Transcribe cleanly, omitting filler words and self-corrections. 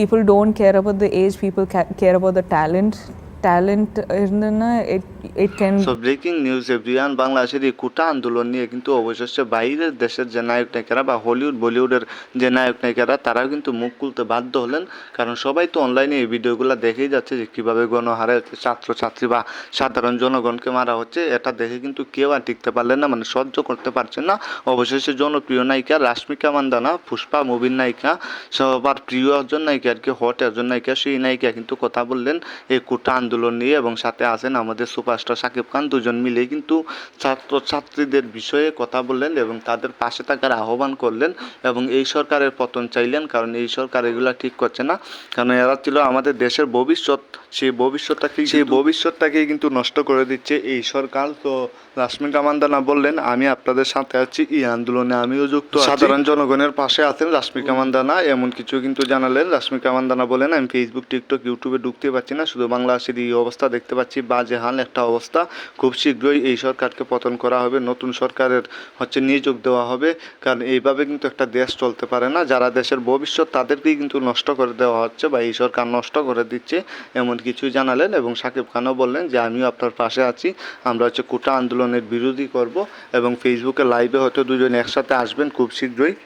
people don't care about the age, people care about the talent it can so breaking news everyone, বাংলাদেশের এই কোটা আন্দোলন নিয়ে কিন্তু অবশেষে বাইরের দেশের যে নায়ক নায়িকারা বা হলিউড বলিউডের যে নায়ক নায়িকারা তারাও কিন্তু মুখ খুলতে বাধ্য হলেন, কারণ সবাই তো অনলাইনে এই ভিডিওগুলো দেখেই যাচ্ছে যে কীভাবে গণহারে ছাত্রছাত্রী বা সাধারণ জনগণকে মারা হচ্ছে। এটা দেখে কিন্তু কেউ আর টিকতে পারলেন না, মানে সহ্য করতে পারছেন না। অবশেষে জনপ্রিয় নায়িকা রাশ্মিকা মান্দানা, পুষ্পা মুভির নায়িকা, সবার প্রিয় একজন নায়িকা আর কি, হট একজন নায়িকা, সেই নায়িকা কিন্তু কথা বললেন এই কোটা আন্দোলন নিয়ে, এবং সাথে আছেন আমাদের সুপারস্টার শাকিব খান। দুজন মিলেই কিন্তু ছাত্রছাত্রীদের বিষয়ে কথা বললেন এবং তাদের পাশে থাকার আহ্বান করলেন এবং এই সরকারের পতন চাইলেন, কারণ এই সরকার এগুলো ঠিক করছে না, কারণ এরা ছিল আমাদের দেশের ভবিষ্যৎ, সেই ভবিষ্যৎটাকেই কিন্তু নষ্ট করে দিচ্ছে এই সরকার। তো রাশ্মিকা মান্দানা বললেন, আমি আপনাদের সাথে আছি, এই আন্দোলনে আমিও যুক্ত আছি, সাধারণ জনগণের পাশে আছেন রাশ্মিকা মান্দানা, এমন কিছু কিন্তু জানালেন। রাশ্মিকা মান্দানা বলেন, আমি ফেসবুক, টিকটক, ইউটিউবে ঢুকতে পারছি না, শুধু বাংলাদেশের এই অবস্থা দেখতে পাচ্ছি, বাজেহাল একটা অবস্থা। খুব শীঘ্রই এই সরকারকে পতন করা হবে, নতুন সরকারের নিয়োগ দেওয়া হবে, কারণ এইভাবে কিন্তু একটা দেশ চলতে পারে না। যারা দেশের ভবিষ্যৎ তাদেরকেই কিন্তু নষ্ট করে দেওয়া হচ্ছে বা এই সরকার নষ্ট করে দিচ্ছে, এমন কিছুই জানালেন। এবং শাকিব খানও বললেন যে আমিও আপনার পাশে আছি, আমরা কোটা আন্দোলনের বিরোধী করব এবং ফেসবুকে লাইভে হয়তো দুজন একসাথে আসবেন খুব শীঘ্রই।